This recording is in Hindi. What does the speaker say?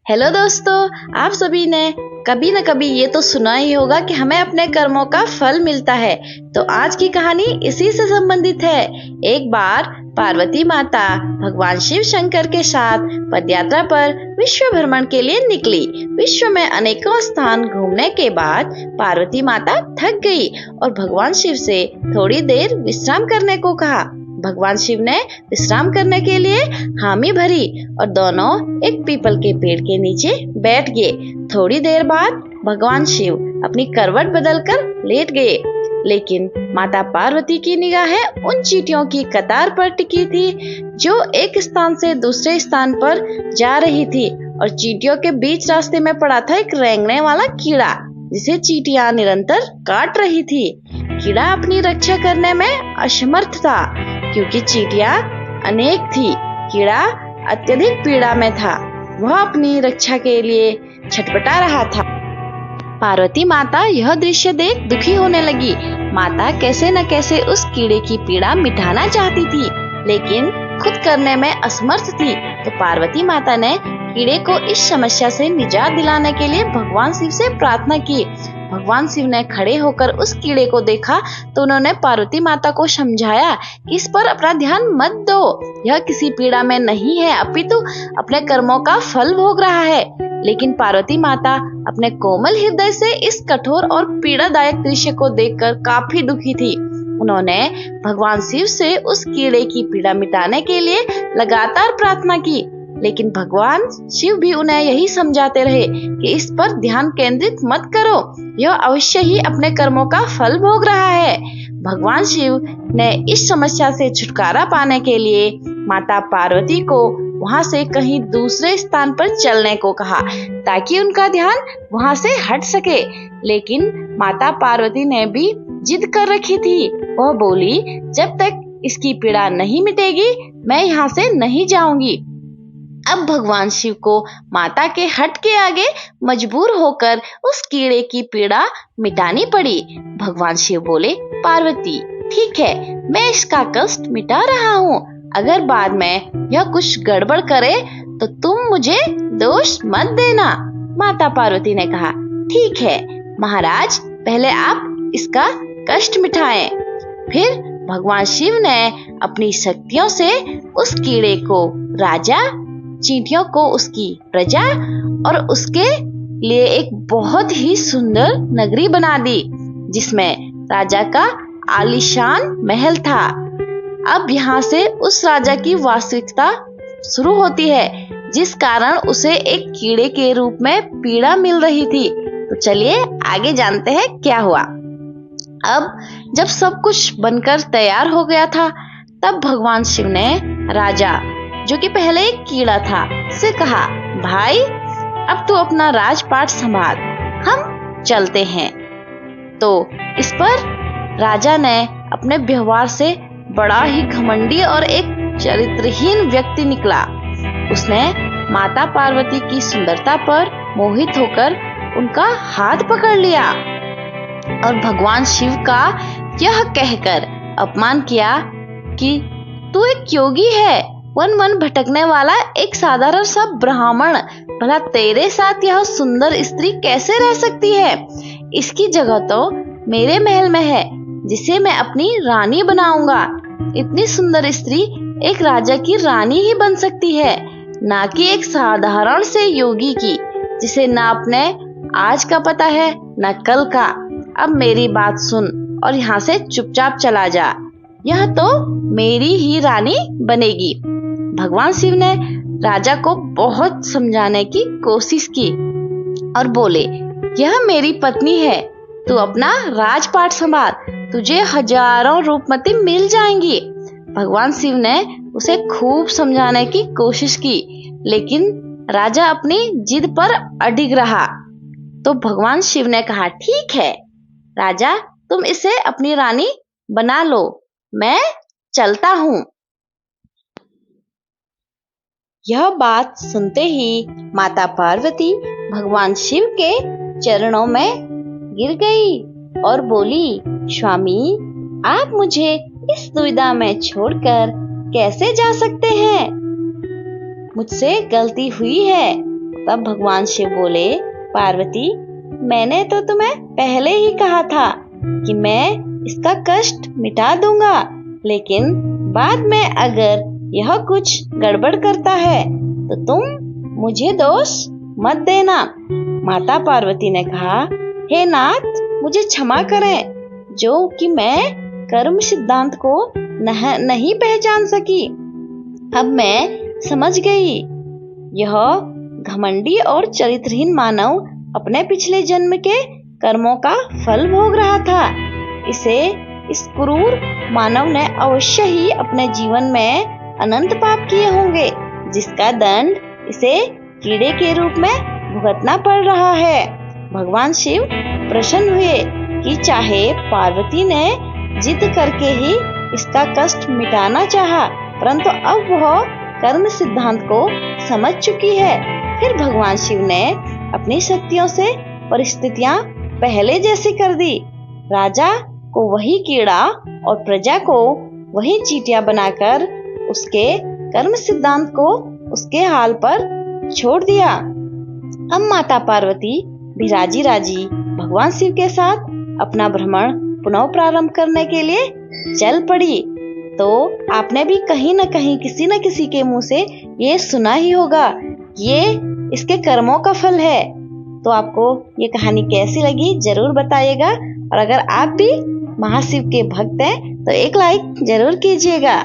हेलो दोस्तों, आप सभी ने कभी न कभी ये तो सुना ही होगा कि हमें अपने कर्मों का फल मिलता है। तो आज की कहानी इसी से संबंधित है। एक बार पार्वती माता भगवान शिव शंकर के साथ पदयात्रा पर विश्व भ्रमण के लिए निकली। विश्व में अनेकों स्थान घूमने के बाद पार्वती माता थक गई और भगवान शिव से थोड़ी देर विश्राम करने को कहा। भगवान शिव ने विश्राम करने के लिए हामी भरी और दोनों एक पीपल के पेड़ के नीचे बैठ गए। थोड़ी देर बाद भगवान शिव अपनी करवट बदलकर लेट गए, लेकिन माता पार्वती की निगाहें उन चींटियों की कतार पर टिकी थी जो एक स्थान से दूसरे स्थान पर जा रही थी। और चींटियों के बीच रास्ते में पड़ा था एक रेंगने वाला कीड़ा जिसे चींटियां निरंतर काट रही थी। कीड़ा अपनी रक्षा करने में असमर्थ था क्योंकि चींटियां अनेक थी। कीड़ा अत्यधिक पीड़ा में था, वह अपनी रक्षा के लिए छटपटा रहा था। पार्वती माता यह दृश्य देख दुखी होने लगी। माता कैसे न कैसे उस कीड़े की पीड़ा मिटाना चाहती थी, लेकिन खुद करने में असमर्थ थी। तो पार्वती माता ने कीड़े को इस समस्या से निजात दिलाने के लिए भगवान शिव से प्रार्थना की। भगवान शिव ने खड़े होकर उस कीड़े को देखा तो उन्होंने पार्वती माता को समझाया कि इस पर अपना ध्यान मत दो, यह किसी पीड़ा में नहीं है, अपितु अपने कर्मों का फल भोग रहा है। लेकिन पार्वती माता अपने कोमल हृदय से इस कठोर और पीड़ादायक दृश्य को देखकर काफी दुखी थी। उन्होंने भगवान शिव से उस कीड़े की पीड़ा मिटाने के लिए लगातार प्रार्थना की, लेकिन भगवान शिव भी उन्हें यही समझाते रहे कि इस पर ध्यान केंद्रित मत करो, यह अवश्य ही अपने कर्मों का फल भोग रहा है। भगवान शिव ने इस समस्या से छुटकारा पाने के लिए माता पार्वती को वहां से कहीं दूसरे स्थान पर चलने को कहा ताकि उनका ध्यान वहां से हट सके। लेकिन माता पार्वती ने भी जिद कर रखी थी। वह बोली, जब तक इसकी पीड़ा नहीं मिटेगी मैं यहाँ से नहीं जाऊंगी। अब भगवान शिव को माता के हट के आगे मजबूर होकर उस कीड़े की पीड़ा मिटानी पड़ी। भगवान शिव बोले, पार्वती ठीक है, मैं इसका कष्ट मिटा रहा हूँ। अगर बाद में यह कुछ गड़बड़ करे तो तुम मुझे दोष मत देना। माता पार्वती ने कहा, ठीक है महाराज, पहले आप इसका कष्ट मिटाएं। फिर भगवान शिव ने अपनी शक्तियों से उस कीड़े को राजा, चींटियों को उसकी प्रजा और उसके लिए एक बहुत ही सुंदर नगरी बना दी जिसमें राजा का आलीशान महल था। अब यहाँ से उस राजा की वास्तविकता शुरू होती है जिस कारण उसे एक कीड़े के रूप में पीड़ा मिल रही थी। तो चलिए आगे जानते हैं क्या हुआ। अब जब सब कुछ बनकर तैयार हो गया था तब भगवान शिव ने राजा, जो कि पहले एक कीड़ा था, से कहा, भाई अब तू अपना राजपाट संभाल, हम चलते हैं। तो इस पर राजा ने अपने व्यवहार से बड़ा ही घमंडी और एक चरित्रहीन व्यक्ति निकला। उसने माता पार्वती की सुंदरता पर मोहित होकर उनका हाथ पकड़ लिया और भगवान शिव का यह कहकर अपमान किया कि तू एक योगी है, वन वन भटकने वाला एक साधारण सा ब्राह्मण, भला तेरे साथ यह सुंदर स्त्री कैसे रह सकती है? इसकी जगह तो मेरे महल में है जिसे मैं अपनी रानी बनाऊंगा। इतनी सुंदर स्त्री एक राजा की रानी ही बन सकती है, ना कि एक साधारण से योगी की जिसे ना अपने आज का पता है ना कल का। अब मेरी बात सुन और यहाँ से चुपचाप चला जा, यह तो मेरी ही रानी बनेगी। भगवान शिव ने राजा को बहुत समझाने की कोशिश की और बोले, यह मेरी पत्नी है, तू अपना राजपाट संभाल, तुझे हजारों रूपमती मिल जाएंगी। भगवान शिव ने उसे खूब समझाने की कोशिश की, लेकिन राजा अपनी जिद पर अडिग रहा। तो भगवान शिव ने कहा, ठीक है राजा, तुम इसे अपनी रानी बना लो, मैं चलता हूँ। यह बात सुनते ही माता पार्वती भगवान शिव के चरणों में गिर गई और बोली, स्वामी आप मुझे इस दुविधा में छोड़कर कैसे जा सकते हैं? मुझसे गलती हुई है तब भगवान शिव बोले, पार्वती, मैंने तो तुम्हें पहले ही कहा था कि मैं इसका कष्ट मिटा दूंगा, लेकिन बाद में अगर यह कुछ गड़बड़ करता है तो तुम मुझे दोष मत देना। माता पार्वती ने कहा, हे नाथ, मुझे क्षमा करें जो कि मैं कर्म सिद्धांत को नहीं पहचान सकी। अब मैं समझ गई, यह घमंडी और चरित्रहीन मानव अपने पिछले जन्म के कर्मों का फल भोग रहा था। इस क्रूर मानव ने अवश्य ही अपने जीवन में अनंत पाप किए होंगे, जिसका दंड इसे कीड़े के रूप में भुगतना पड़ रहा है। भगवान शिव प्रसन्न हुए कि चाहे पार्वती ने जिद करके ही इसका कष्ट मिटाना चाहा, परंतु अब वह कर्म सिद्धांत को समझ चुकी है। फिर भगवान शिव ने अपनी शक्तियों से परिस्थितियां पहले जैसी कर दी। राजा को वही कीड़ा और प्रजा को वही चींटियां बनाकर उसके कर्म सिद्धांत को उसके हाल पर छोड़ दिया। अब माता पार्वती भी राजी राजी भगवान शिव के साथ अपना भ्रमण पुनः प्रारंभ करने के लिए चल पड़ी। तो आपने भी कहीं न कहीं किसी न किसी के मुंह से ये सुना ही होगा, ये इसके कर्मों का फल है। तो आपको ये कहानी कैसी लगी जरूर बताइएगा, और अगर आप भी महाशिव के भक्त हैं तो एक लाइक जरूर कीजिएगा।